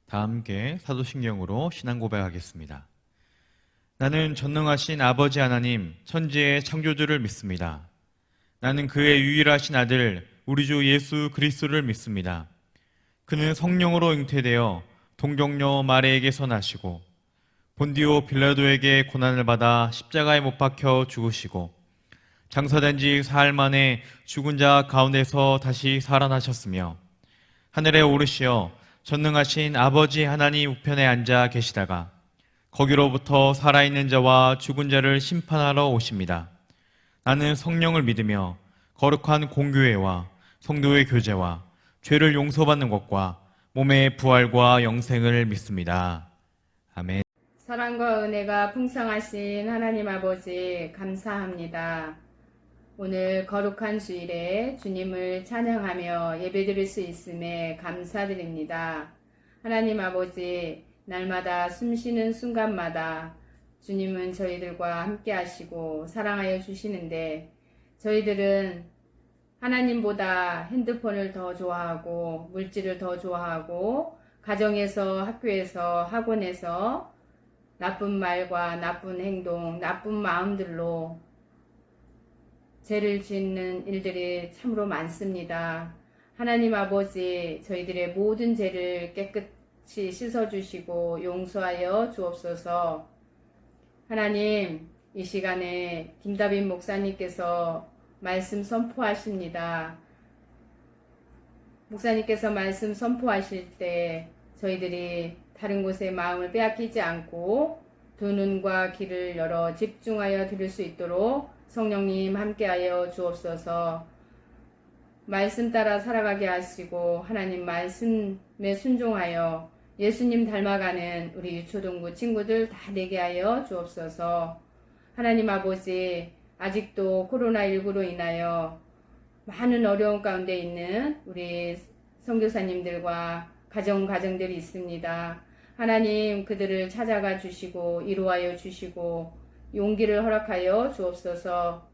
다 함께 사도신경으로 신앙 고백하겠습니다. 나는 전능하신 아버지 하나님, 천지의 창조주를 믿습니다. 나는 그의 유일하신 아들, 우리 주 예수 그리스도를 믿습니다. 그는 성령으로 잉태되어 동정녀 마리에게서 나시고 본디오 빌라도에게 고난을 받아 십자가에 못 박혀 죽으시고 장사된 지 사흘 만에 죽은 자 가운데서 다시 살아나셨으며 하늘에 오르시어 전능하신 아버지 하나님 우편에 앉아 계시다가 거기로부터 살아있는 자와 죽은 자를 심판하러 오십니다. 나는 성령을 믿으며 거룩한 공교회와 성도의 교제와 죄를 용서받는 것과 몸의 부활과 영생을 믿습니다. 아멘. 사랑과 은혜가 풍성하신 하나님 아버지 감사합니다. 오늘 거룩한 주일에 주님을 찬양하며 예배드릴 수 있음에 감사드립니다. 하나님 아버지, 날마다 숨쉬는 순간마다 주님은 저희들과 함께 하시고 사랑하여 주시는데 저희들은 하나님보다 핸드폰을 더 좋아하고 물질을 더 좋아하고 가정에서, 학교에서, 학원에서 나쁜 말과 나쁜 행동, 나쁜 마음들로 죄를 짓는 일들이 참으로 많습니다. 하나님 아버지, 저희들의 모든 죄를 깨끗이 씻어주시고 용서하여 주옵소서. 하나님, 이 시간에 김다빈 목사님께서 말씀 선포하십니다. 목사님께서 말씀 선포하실 때 저희들이 다른 곳에 마음을 빼앗기지 않고 두 눈과 귀를 열어 집중하여 들을 수 있도록 성령님 함께하여 주옵소서. 말씀 따라 살아가게 하시고 하나님 말씀에 순종하여 예수님 닮아가는 우리 유초동부 친구들 다 되게 하여 주옵소서. 하나님 아버지, 아직도 코로나19로 인하여 많은 어려움 가운데 있는 우리 선교사님들과 가정들이 있습니다. 하나님, 그들을 찾아가 주시고 위로하여 주시고 용기를 허락하여 주옵소서.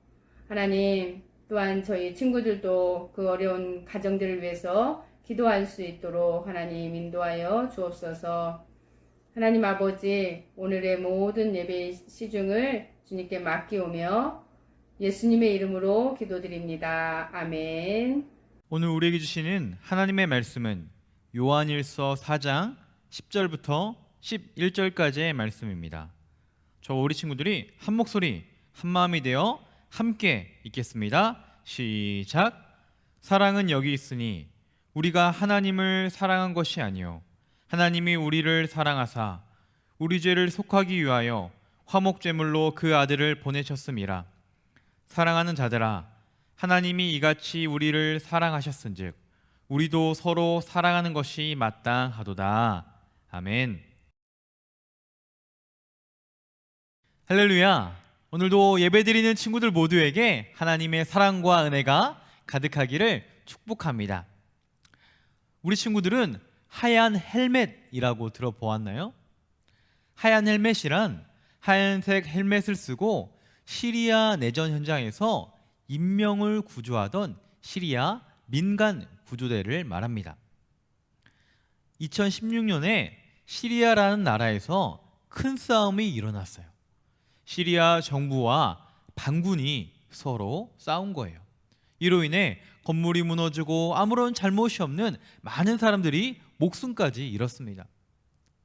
하나님, 또한 저희 친구들도 그 어려운 가정들을 위해서 기도할 수 있도록 하나님 인도하여 주옵소서. 하나님 아버지, 오늘의 모든 예배 시중을 주님께 맡기오며 예수님의 이름으로 기도드립니다. 아멘. 오늘 우리에게 주시는 하나님의 말씀은 요한일서 4장 10절부터 11절까지의 말씀입니다. 저 우리 친구들이 한 목소리 한 마음이 되어 함께 읽겠습니다. 시작. 사랑은 여기 있으니 우리가 하나님을 사랑한 것이 아니요 하나님이 우리를 사랑하사 우리 죄를 속하기 위하여 화목제물로 그 아들을 보내셨음이라. 사랑하는 자들아, 하나님이 이같이 우리를 사랑하셨은즉 우리도 서로 사랑하는 것이 마땅하도다. 아멘. 할렐루야. 오늘도 예배드리는 친구들 모두에게 하나님의 사랑과 은혜가 가득하기를 축복합니다. 우리 친구들은 하얀 헬멧이라고 들어보았나요? 하얀 헬멧이란 하얀색 헬멧을 쓰고 시리아 내전 현장에서 인명을 구조하던 시리아 민간 구조대를 말합니다. 2016년에 시리아라는 나라에서 큰 싸움이 일어났어요. 시리아 정부와 반군이 서로 싸운 거예요. 이로 인해 건물이 무너지고 아무런 잘못이 없는 많은 사람들이 목숨까지 잃었습니다.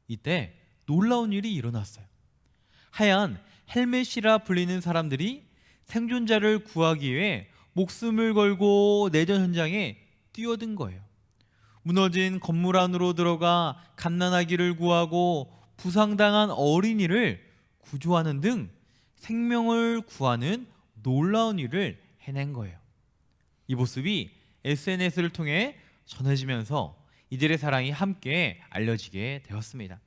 이때 놀라운 일이 일어났어요. 하얀 헬멧이라 불리는 사람들이 생존자를 구하기 위해 목숨을 걸고 내전 현장에 뛰어든 거예요. 무너진 건물 안으로 들어가 갓난아기를 구하고 부상당한 어린이를 구조하는 등 생명을 구하는 놀라운 일을 해낸 거예요. 이 모습이 SNS를 통해 전해지면서 이들의 사랑이 함께 알려지게 되었습니다.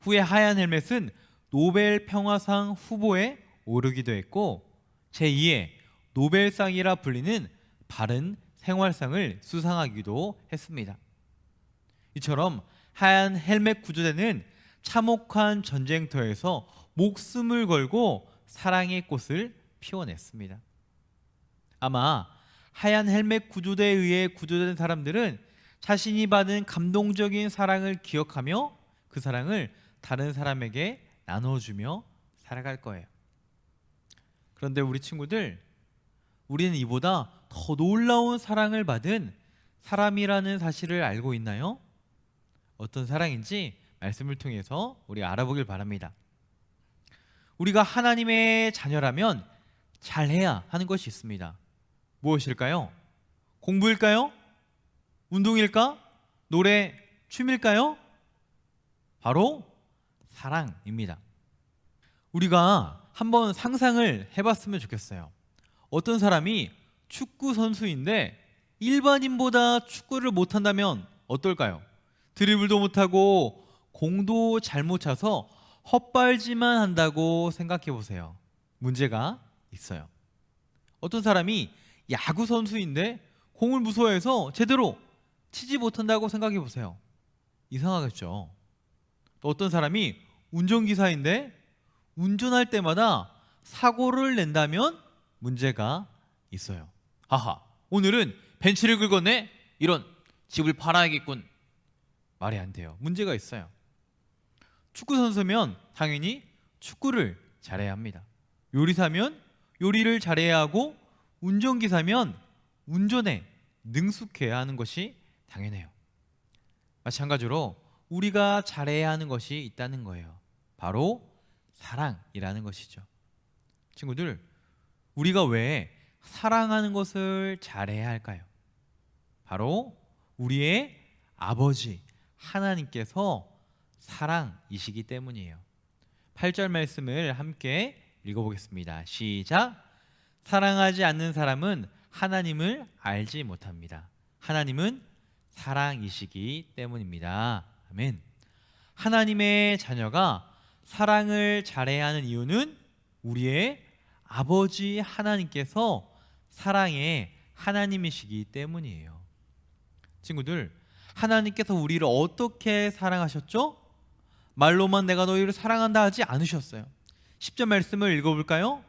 후에 하얀 헬멧은 노벨 평화상 후보에 오르기도 했고 제2의 노벨상이라 불리는 바른 생활상을 수상하기도 했습니다. 이처럼 하얀 헬멧 구조대는 참혹한 전쟁터에서 목숨을 걸고 사랑의 꽃을 피워냈습니다. 아마 하얀 헬멧 구조대에 의해 구조된 사람들은 자신이 받은 감동적인 사랑을 기억하며 그 사랑을 다른 사람에게 나눠주며 살아갈 거예요. 그런데 우리 친구들, 우리는 이보다 더 놀라운 사랑을 받은 사람이라는 사실을 알고 있나요? 어떤 사랑인지 말씀을 통해서 우리가 알아보길 바랍니다. 우리가 하나님의 자녀라면 잘해야 하는 것이 있습니다. 무엇일까요? 공부일까요? 운동일까? 노래, 춤일까요? 바로 사랑입니다. 우리가 한번 상상을 해봤으면 좋겠어요. 어떤 사람이 축구 선수인데 일반인보다 축구를 못한다면 어떨까요? 드리블도 못하고 공도 잘 못 차서 헛발질만 한다고 생각해 보세요. 문제가 있어요. 어떤 사람이 야구 선수인데 공을 무서워해서 제대로 치지 못한다고 생각해 보세요. 이상하겠죠. 또 어떤 사람이 운전기사인데 운전할 때마다 사고를 낸다면 문제가 있어요. 하하, 오늘은 벤츠를 긁었네? 이런, 집을 팔아야겠군. 말이 안 돼요. 문제가 있어요. 축구 선수면 당연히 축구를 잘해야 합니다. 요리사면 요리를 잘해야 하고 운전기사면 운전에 능숙해야 하는 것이 당연해요. 마찬가지로 우리가 잘해야 하는 것이 있다는 거예요. 바로 사랑이라는 것이죠. 친구들, 우리가 왜 사랑하는 것을 잘해야 할까요? 바로 우리의 아버지 하나님께서 사랑이시기 때문이에요. 8절 말씀을 함께 읽어보겠습니다. 시작. 사랑하지 않는 사람은 하나님을 알지 못합니다. 하나님은 사랑이시기 때문입니다. 아멘. 하나님의 자녀가 사랑을 잘해야 하는 이유는 우리의 아버지 하나님께서 사랑의 하나님이시기 때문이에요. 친구들, 하나님께서 우리를 어떻게 사랑하셨죠? 말로만 내가 너희를 사랑한다 하지 않으셨어요. 10절 말씀을 읽어볼까요?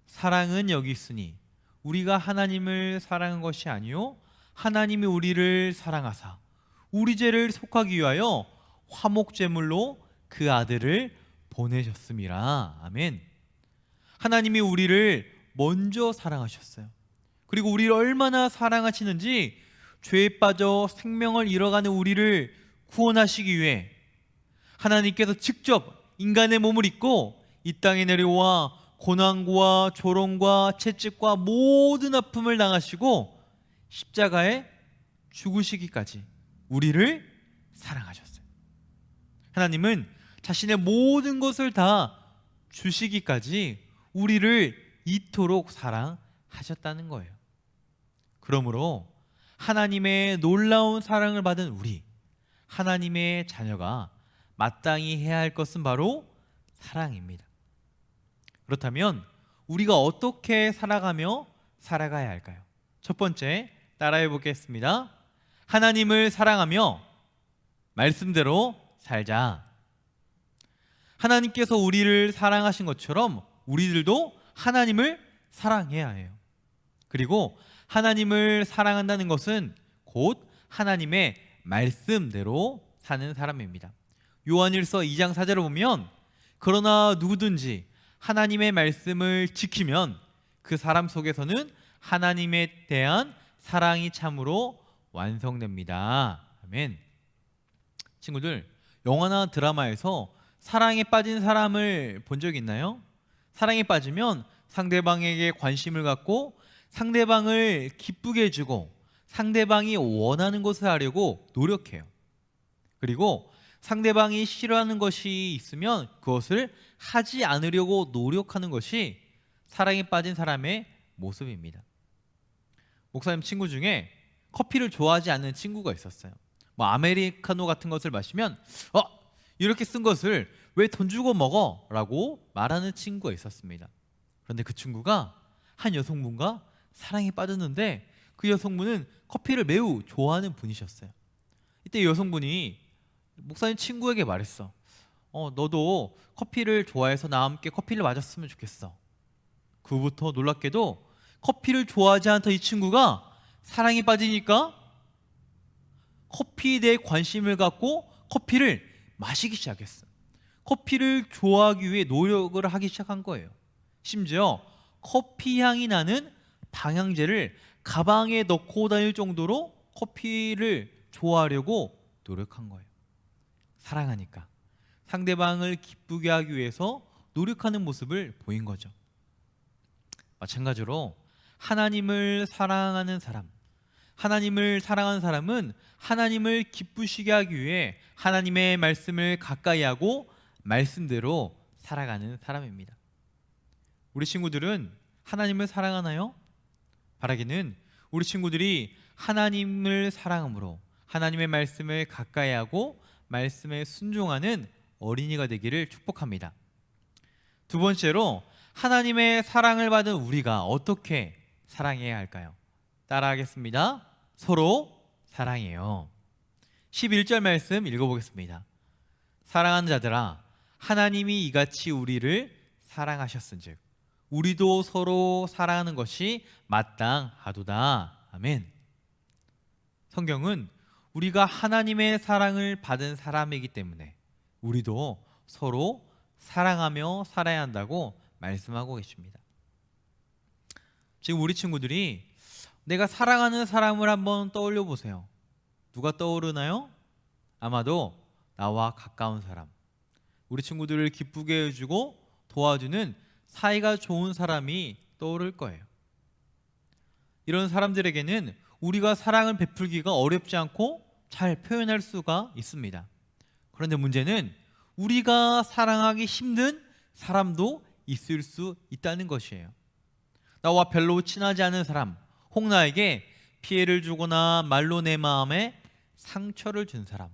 사랑은 여기 있으니 우리가 하나님을 사랑한 것이 아니요 하나님이 우리를 사랑하사 우리 죄를 속하기 위하여 화목제물로 그 아들을 보내셨음이라. 아멘. 하나님이 우리를 먼저 사랑하셨어요. 그리고 우리를 얼마나 사랑하시는지 죄에 빠져 생명을 잃어가는 우리를 구원하시기 위해 하나님께서 직접 인간의 몸을 입고 이 땅에 내려와 고난과 조롱과 채찍과 모든 아픔을 당하시고 십자가에 죽으시기까지 우리를 사랑하셨어요. 하나님은 자신의 모든 것을 다 주시기까지 우리를 이토록 사랑하셨다는 거예요. 그러므로 하나님의 놀라운 사랑을 받은 우리, 하나님의 자녀가 마땅히 해야 할 것은 바로 사랑입니다. 그렇다면 우리가 어떻게 살아가며 살아가야 할까요? 첫 번째, 따라해 보겠습니다. 하나님을 사랑하며 말씀대로 살자. 하나님께서 우리를 사랑하신 것처럼 우리들도 하나님을 사랑해야 해요. 그리고 하나님을 사랑한다는 것은 곧 하나님의 말씀대로 사는 사람입니다. 요한일서 2장 4절을 보면 그러나 누구든지 하나님의 말씀을 지키면 그 사람 속에서는 하나님에 대한 사랑이 참으로 완성됩니다. 아멘. 친구들, 영화나 드라마에서 사랑에 빠진 사람을 본 적 있나요? 사랑에 빠지면 상대방에게 관심을 갖고 상대방을 기쁘게 해주고 상대방이 원하는 것을 하려고 노력해요. 그리고 상대방이 싫어하는 것이 있으면 그것을 하지 않으려고 노력하는 것이 사랑에 빠진 사람의 모습입니다. 목사님 친구 중에 커피를 좋아하지 않는 친구가 있었어요. 아메리카노 같은 것을 마시면 이렇게 쓴 것을 왜 돈 주고 먹어? 라고 말하는 친구가 있었습니다. 그런데 그 친구가 한 여성분과 사랑에 빠졌는데 그 여성분은 커피를 매우 좋아하는 분이셨어요. 이때 여성분이 목사님 친구에게 말했어. 너도 커피를 좋아해서 나와 함께 커피를 마셨으면 좋겠어. 그 후부터 놀랍게도 커피를 좋아하지 않던 이 친구가 사랑에 빠지니까 커피에 대해 관심을 갖고 커피를 마시기 시작했어. 커피를 좋아하기 위해 노력을 하기 시작한 거예요. 심지어 커피 향이 나는 방향제를 가방에 넣고 다닐 정도로 커피를 좋아하려고 노력한 거예요. 사랑하니까. 상대방을 기쁘게 하기 위해서 노력하는 모습을 보인 거죠. 마찬가지로 하나님을 사랑하는 사람, 하나님을 사랑하는 사람은 하나님을 기쁘시게 하기 위해 하나님의 말씀을 가까이 하고 말씀대로 살아가는 사람입니다. 우리 친구들은 하나님을 사랑하나요? 바라기는 우리 친구들이 하나님을 사랑함으로 하나님의 말씀을 가까이 하고 말씀에 순종하는 어린이가 되기를 축복합니다. 두 번째로 하나님의 사랑을 받은 우리가 어떻게 사랑해야 할까요? 따라하겠습니다. 서로 사랑해요. 11절 말씀 읽어보겠습니다. 사랑하는 자들아, 하나님이 이같이 우리를 사랑하셨은즉 우리도 서로 사랑하는 것이 마땅하도다. 아멘. 성경은 우리가 하나님의 사랑을 받은 사람이기 때문에 우리도 서로 사랑하며 살아야 한다고 말씀하고 계십니다. 지금 우리 친구들이 내가 사랑하는 사람을 한번 떠올려 보세요. 누가 떠오르나요? 아마도 나와 가까운 사람, 우리 친구들을 기쁘게 해주고 도와주는 사이가 좋은 사람이 떠오를 거예요. 이런 사람들에게는 우리가 사랑을 베풀기가 어렵지 않고 잘 표현할 수가 있습니다. 그런데 문제는 우리가 사랑하기 힘든 사람도 있을 수 있다는 것이에요. 나와 별로 친하지 않은 사람, 혹 나에게 피해를 주거나 말로 내 마음에 상처를 준 사람,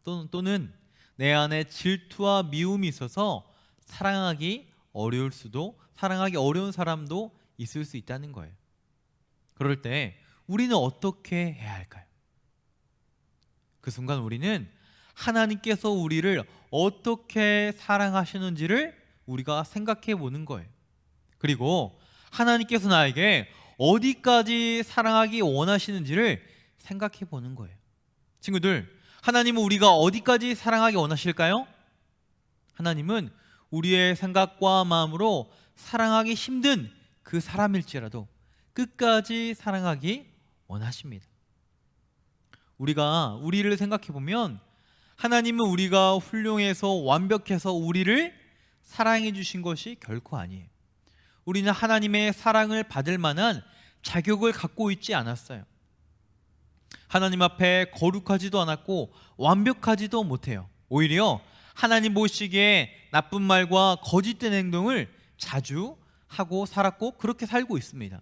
또는 내 안에 질투와 미움이 있어서 사랑하기 어려운 사람도 있을 수 있다는 거예요. 그럴 때 우리는 어떻게 해야 할까요? 그 순간 우리는 하나님께서 우리를 어떻게 사랑하시는지를 우리가 생각해 보는 거예요. 그리고 하나님께서 나에게 어디까지 사랑하기 원하시는지를 생각해 보는 거예요. 친구들, 하나님은 우리가 어디까지 사랑하기 원하실까요? 하나님은 우리의 생각과 마음으로 사랑하기 힘든 그 사람일지라도 끝까지 사랑하기 원하십니다. 우리가 우리를 생각해 보면 하나님은 우리가 훌륭해서 완벽해서 우리를 사랑해 주신 것이 결코 아니에요. 우리는 하나님의 사랑을 받을 만한 자격을 갖고 있지 않았어요. 하나님 앞에 거룩하지도 않았고 완벽하지도 못해요. 오히려 하나님 보시기에 나쁜 말과 거짓된 행동을 자주 하고 살았고 그렇게 살고 있습니다.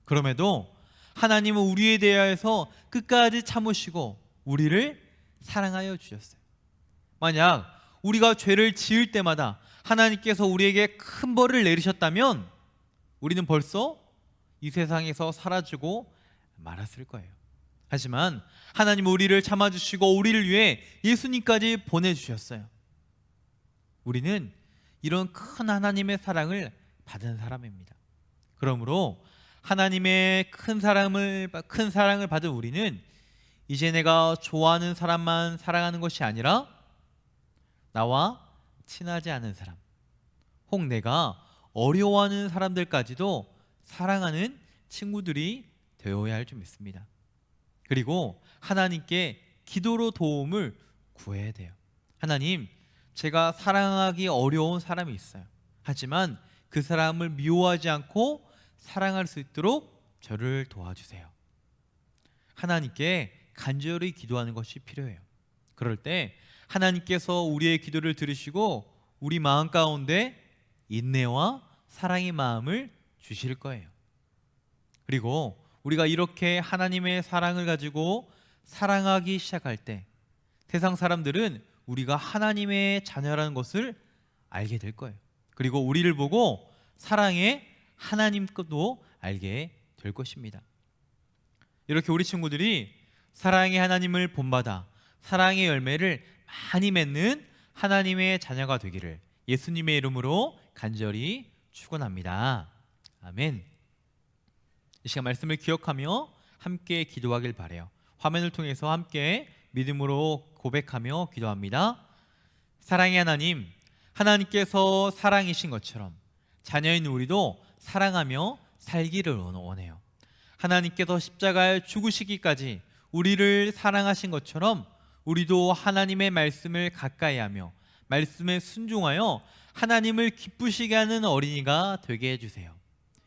그럼에도 하나님은 우리에 대하여서 끝까지 참으시고 우리를 사랑하여 주셨어요. 만약 우리가 죄를 지을 때마다 하나님께서 우리에게 큰 벌을 내리셨다면 우리는 벌써 이 세상에서 사라지고 말았을 거예요. 하지만 하나님은 우리를 참아주시고 우리를 위해 예수님까지 보내주셨어요. 우리는 이런 큰 하나님의 사랑을 받은 사람입니다. 그러므로 하나님의 큰 사랑을 받은 우리는 이제 내가 좋아하는 사람만 사랑하는 것이 아니라 나와 친하지 않은 사람, 혹 내가 어려워하는 사람들까지도 사랑하는 친구들이 되어야 할 줄 믿습니다. 그리고 하나님께 기도로 도움을 구해야 돼요. 하나님, 제가 사랑하기 어려운 사람이 있어요. 하지만 그 사람을 미워하지 않고 사랑할 수 있도록 저를 도와주세요. 하나님께 간절히 기도하는 것이 필요해요. 그럴 때 하나님께서 우리의 기도를 들으시고 우리 마음 가운데 인내와 사랑의 마음을 주실 거예요. 그리고 우리가 이렇게 하나님의 사랑을 가지고 사랑하기 시작할 때 세상 사람들은 우리가 하나님의 자녀라는 것을 알게 될 거예요. 그리고 우리를 보고 사랑의 하나님도 알게 될 것입니다. 이렇게 우리 친구들이 사랑의 하나님을 본받아 사랑의 열매를 많이 맺는 하나님의 자녀가 되기를 예수님의 이름으로 간절히 축원합니다. 아멘. 이 시간 말씀을 기억하며 함께 기도하길 바라요. 화면을 통해서 함께 믿음으로 고백하며 기도합니다. 사랑의 하나님, 하나님께서 사랑이신 것처럼 자녀인 우리도 사랑하며 살기를 원해요. 하나님께서 십자가에 죽으시기까지 우리를 사랑하신 것처럼 우리도 하나님의 말씀을 가까이 하며 말씀에 순종하여 하나님을 기쁘시게 하는 어린이가 되게 해주세요.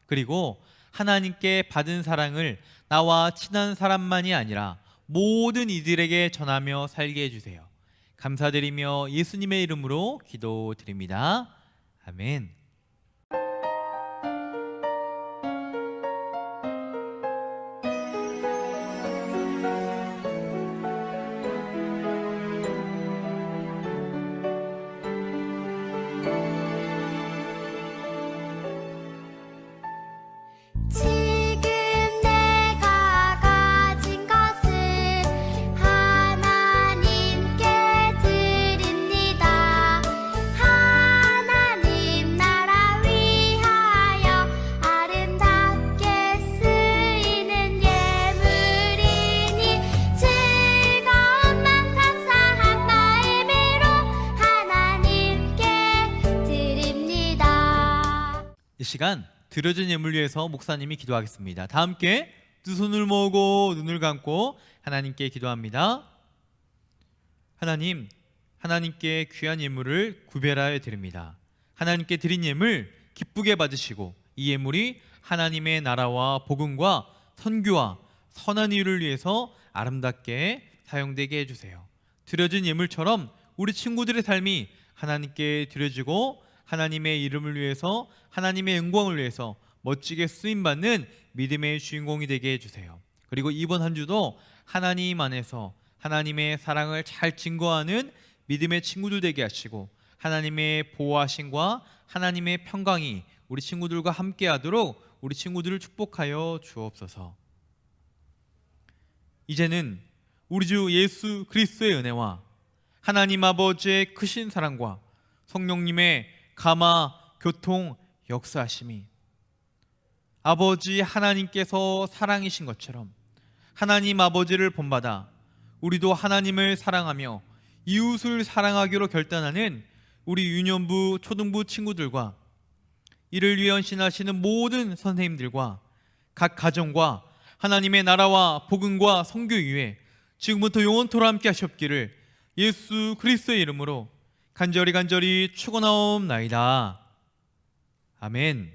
그리고 하나님께 받은 사랑을 나와 친한 사람만이 아니라 모든 이들에게 전하며 살게 해주세요. 감사드리며 예수님의 이름으로 기도드립니다. 아멘. 지금 내가 가진 것을 하나님께 드립니다. 하나님 나라 위하여 아름답게 쓰이는 예물이니 즐거운 맘 감사한 마음으로 하나님께 드립니다. 이 시간 드려진 예물 위해서 목사님이 기도하겠습니다. 다 함께 두 손을 모으고 눈을 감고 하나님께 기도합니다. 하나님, 하나님께 귀한 예물을 구별하여 드립니다. 하나님께 드린 예물 기쁘게 받으시고 이 예물이 하나님의 나라와 복음과 선교와 선한 이유를 위해서 아름답게 사용되게 해주세요. 드려진 예물처럼 우리 친구들의 삶이 하나님께 드려지고 하나님의 이름을 위해서, 하나님의 영광을 위해서 멋지게 쓰임받는 믿음의 주인공이 되게 해주세요. 그리고 이번 한 주도 하나님 안에서 하나님의 사랑을 잘 증거하는 믿음의 친구들 되게 하시고 하나님의 보호하심과 하나님의 평강이 우리 친구들과 함께 하도록 우리 친구들을 축복하여 주옵소서. 이제는 우리 주 예수 그리스도의 은혜와 하나님 아버지의 크신 사랑과 성령님의 감화, 교통, 역사하심이 아버지 하나님께서 사랑이신 것처럼 하나님 아버지를 본받아 우리도 하나님을 사랑하며 이웃을 사랑하기로 결단하는 우리 유년부, 초등부 친구들과 이를 위해 헌신하시는 모든 선생님들과 각 가정과 하나님의 나라와 복음과 선교 위에 지금부터 영원토록 함께 하시옵기를 예수 그리스도의 이름으로 간절히 축원하옵나이다. 아멘.